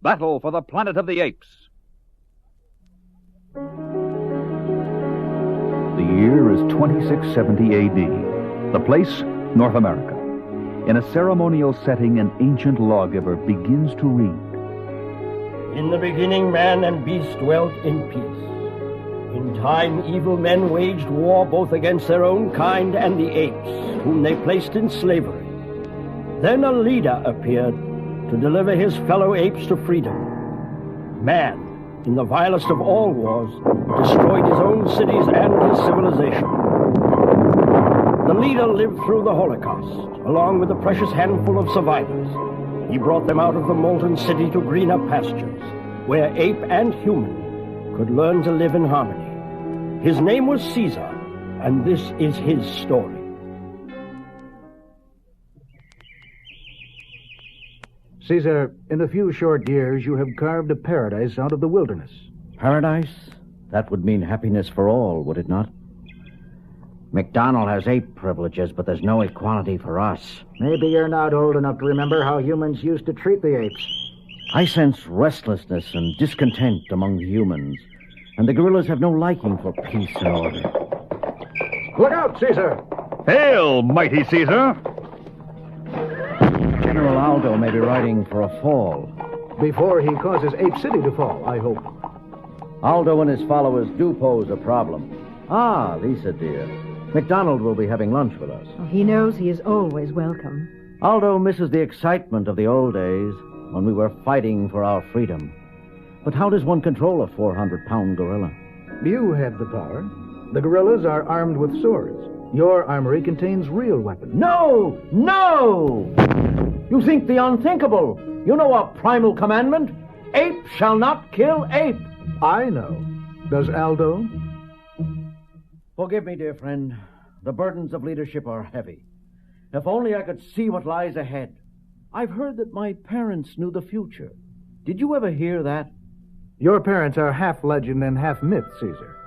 Battle for the Planet of the Apes. The year is 2670 A.D. The place, North America. In a ceremonial setting, an ancient lawgiver begins to read. In the beginning, man and beast dwelt in peace. In time, evil men waged war both against their own kind and the apes, whom they placed in slavery. Then a leader appeared to deliver his fellow apes to freedom. Man, in the vilest of all wars, destroyed his own cities and his civilization. The leader lived through the Holocaust, along with a precious handful of survivors. He brought them out of the molten city to greener pastures, where ape and human could learn to live in harmony. His name was Caesar, and this is his story. Caesar, in a few short years, you have carved a paradise out of the wilderness. Paradise? That would mean happiness for all, would it not? MacDonald has ape privileges, but there's no equality for us. Maybe you're not old enough to remember how humans used to treat the apes. I sense restlessness and discontent among the humans, and the gorillas have no liking for peace and order. Look out, Caesar! Hail, mighty Caesar! General Aldo may be riding for a fall. Before he causes Ape City to fall, I hope. Aldo and his followers do pose a problem. Ah, Lisa, dear. MacDonald will be having lunch with us. Oh, he knows he is always welcome. Aldo misses the excitement of the old days when we were fighting for our freedom. But how does one control a 400-pound gorilla? You have the power. The gorillas are armed with swords. Your armory contains real weapons. No! No! You think the unthinkable. You know our primal commandment? Ape shall not kill ape. I know. Does Aldo? Forgive me, dear friend. The burdens of leadership are heavy. If only I could see what lies ahead. I've heard that my parents knew the future. Did you ever hear that? Your parents are half legend and half myth, Caesar.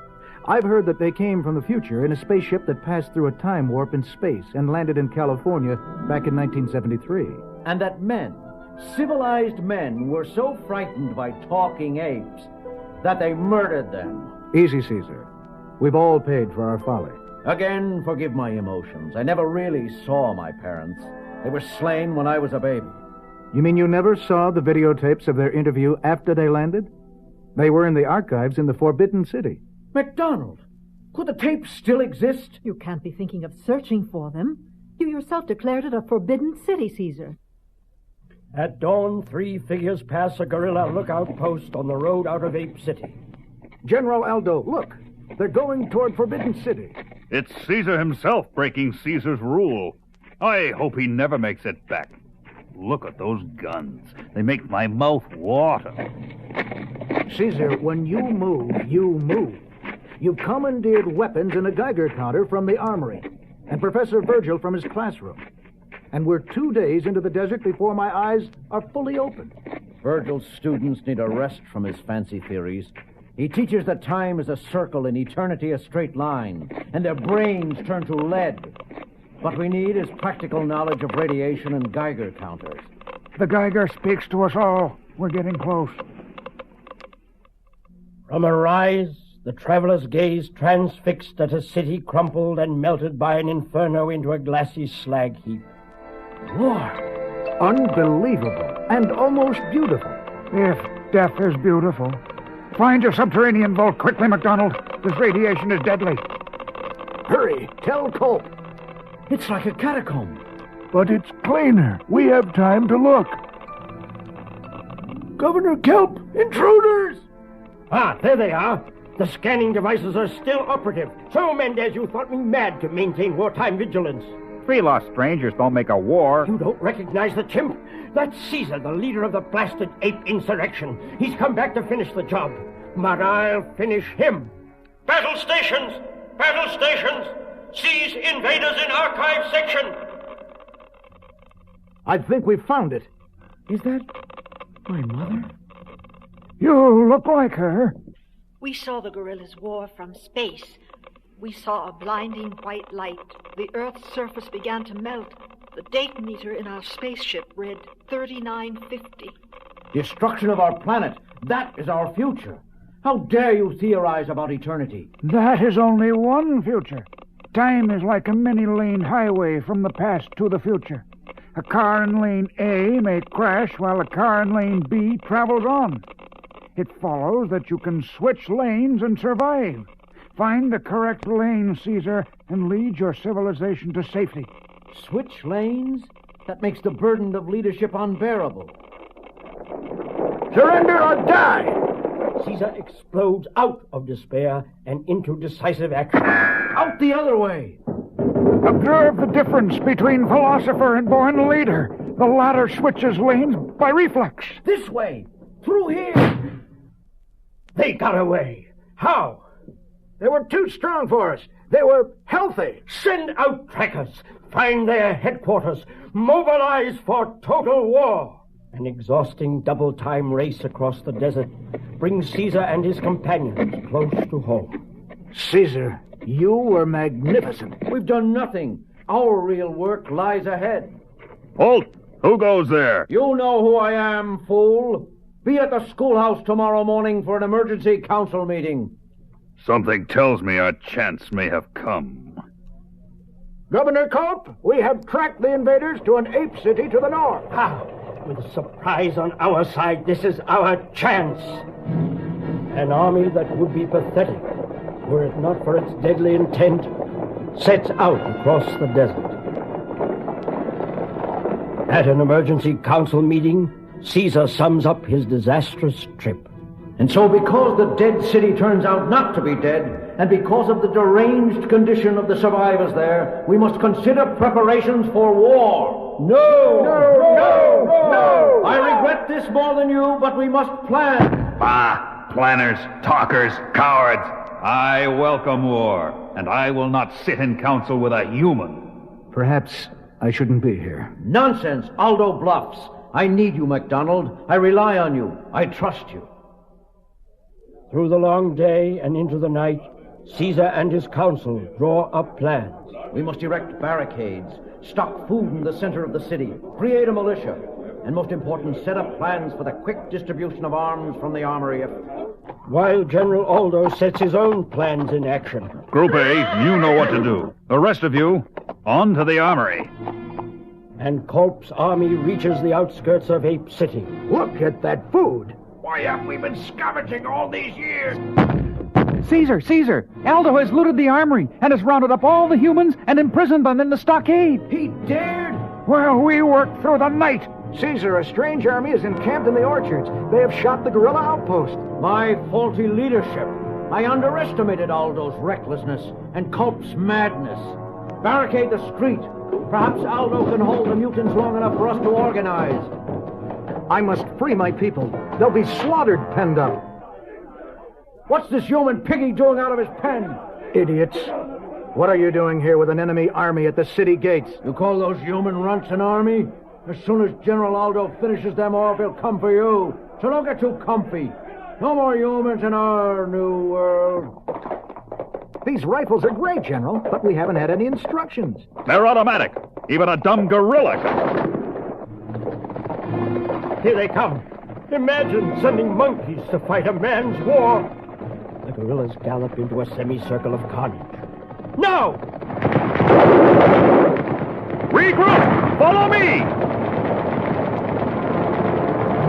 I've heard that they came from the future in a spaceship that passed through a time warp in space and landed in California back in 1973. And that men, civilized men, were so frightened by talking apes that they murdered them. Easy, Caesar. We've all paid for our folly. Again, forgive my emotions. I never really saw my parents. They were slain when I was a baby. You mean you never saw the videotapes of their interview after they landed? They were in the archives in the Forbidden City. MacDonald, could the tapes still exist? You can't be thinking of searching for them. You yourself declared it a forbidden city, Caesar. At dawn, 3 figures pass a guerrilla lookout post on the road out of Ape City. General Aldo, look. They're going toward Forbidden City. It's Caesar himself breaking Caesar's rule. I hope he never makes it back. Look at those guns. They make my mouth water. Caesar, when you move, you move. You've commandeered weapons and a Geiger counter from the armory, and Professor Virgil from his classroom. And we're 2 days into the desert before my eyes are fully open. Virgil's students need a rest from his fancy theories. He teaches that time is a circle and eternity a straight line, and their brains turn to lead. What we need is practical knowledge of radiation and Geiger counters. The Geiger speaks to us all. We're getting close. From a rise, the travelers gaze transfixed at a city crumpled and melted by an inferno into a glassy slag heap. Lord, unbelievable and almost beautiful. If death is beautiful. Find your subterranean vault quickly, MacDonald. This radiation is deadly. Hurry, tell Culp. It's like a catacomb. But it's cleaner. We have time to look. Governor Kelp, intruders! Ah, there they are. The scanning devices are still operative. So, Mendez, you thought me mad to maintain wartime vigilance. 3 lost strangers don't make a war. You don't recognize the chimp? That's Caesar, the leader of the blasted ape insurrection. He's come back to finish the job. But I'll finish him. Battle stations! Battle stations! Seize invaders in archive section! I think we've found it. Is that my mother? You look like her. We saw the gorillas' war from space. We saw a blinding white light. The Earth's surface began to melt. The date meter in our spaceship read 3950. Destruction of our planet. That is our future. How dare you theorize about eternity? That is only one future. Time is like a many-lane highway from the past to the future. A car in lane A may crash while a car in lane B travels on. It follows that you can switch lanes and survive. Find the correct lane, Caesar, and lead your civilization to safety. Switch lanes? That makes the burden of leadership unbearable. Surrender or die! Caesar explodes out of despair and into decisive action. Out the other way! Observe the difference between philosopher and born leader. The latter switches lanes by reflex. This way! Through here! They got away. How? They were too strong for us. They were healthy. Send out trackers. Find their headquarters. Mobilize for total war. An exhausting double-time race across the desert brings Caesar and his companions close to home. Caesar, you were magnificent. We've done nothing. Our real work lies ahead. Halt! Who goes there? You know who I am, fool. Be at the schoolhouse tomorrow morning for an emergency council meeting. Something tells me our chance may have come. Governor Culp, we have tracked the invaders to an ape city to the north. How? With surprise on our side, this is our chance. An army that would be pathetic, were it not for its deadly intent, sets out across the desert. At an emergency council meeting, Caesar sums up his disastrous trip. And so because the dead city turns out not to be dead, and because of the deranged condition of the survivors there, we must consider preparations for war. No! I regret this more than you, but we must plan. Bah! Planners, talkers, cowards! I welcome war, and I will not sit in council with a human. Perhaps I shouldn't be here. Nonsense! Aldo bluffs. I need you, MacDonald. I rely on you. I trust you. Through the long day and into the night, Caesar and his council draw up plans. We must erect barricades, stock food in the center of the city, create a militia, and most important, set up plans for the quick distribution of arms from the armory. While General Aldo sets his own plans in action. Group A, you know what to do. The rest of you, on to the armory. And Culp's army reaches the outskirts of Ape City. Look at that food. Why haven't we been scavenging all these years? Caesar! Aldo has looted the armory and has rounded up all the humans and imprisoned them in the stockade. He dared? Well, we worked through the night. Caesar, a strange army is encamped in the orchards. They have shot the guerrilla outpost. My faulty leadership. I underestimated Aldo's recklessness and Culp's madness. Barricade the street. Perhaps Aldo can hold the mutants long enough for us to organize. I must free my people. They'll be slaughtered penned up. What's this human piggy doing out of his pen? Idiots. What are you doing here with an enemy army at the city gates? You call those human runts an army? As soon as General Aldo finishes them off, he'll come for you. So don't get too comfy. No more humans in our new world. These rifles are great, General, but we haven't had any instructions. They're automatic. Even a dumb gorilla can. Here they come. Imagine sending monkeys to fight a man's war. The gorillas gallop into a semicircle of carnage. Now! Regroup! Follow me!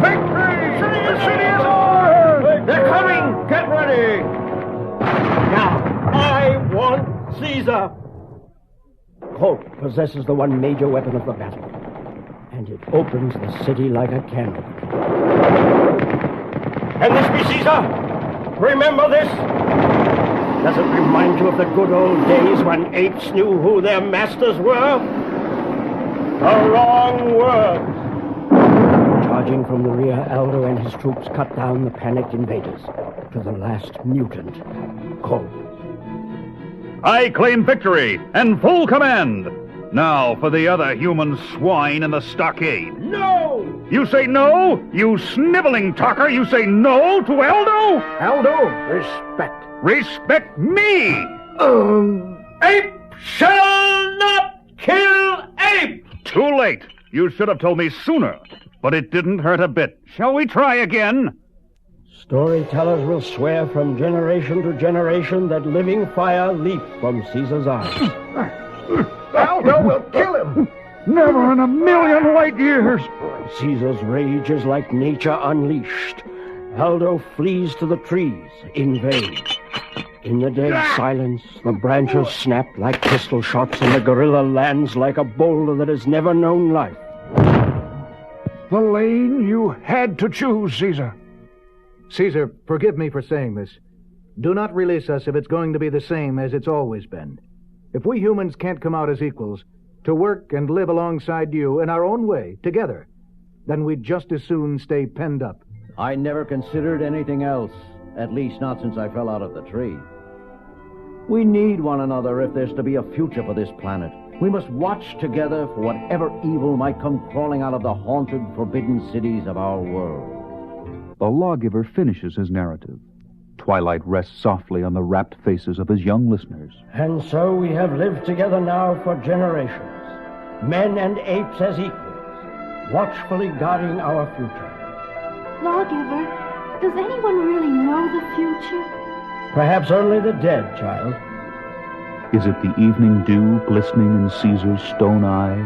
Victory! The city is ours! They're coming! Get ready! Now, I want Caesar! Culp possesses the one major weapon of the battle, and it opens the city like a cannon. Can this be Caesar? Remember this? Does it remind you of the good old days when apes knew who their masters were? The wrong words. Charging from the rear, Aldo and his troops cut down the panicked invaders to the last mutant, Culp. I claim victory and full command. Now for the other human swine in the stockade. No! You say no? You sniveling talker, you say no to Aldo? Aldo, respect. Respect me! Ape shall not kill ape! Too late. You should have told me sooner. but it didn't hurt a bit. Shall we try again? Storytellers will swear from generation to generation that living fire leaped from Caesar's eyes. Aldo will kill him! Never in a million light years! Caesar's rage is like nature unleashed. Aldo flees to the trees in vain. In the dead silence, the branches snap like pistol shots, and the gorilla lands like a boulder that has never known life. The lane you had to choose, Caesar. Caesar, forgive me for saying this. Do not release us if it's going to be the same as it's always been. If we humans can't come out as equals, to work and live alongside you in our own way, together, then we'd just as soon stay penned up. I never considered anything else, at least not since I fell out of the tree. We need one another if there's to be a future for this planet. We must watch together for whatever evil might come crawling out of the haunted, forbidden cities of our world. The lawgiver finishes his narrative. Twilight rests softly on the rapt faces of his young listeners. And so we have lived together now for generations, men and apes as equals, watchfully guarding our future. Lawgiver, does anyone really know the future? Perhaps only the dead, child. Is it the evening dew glistening in Caesar's stone eye,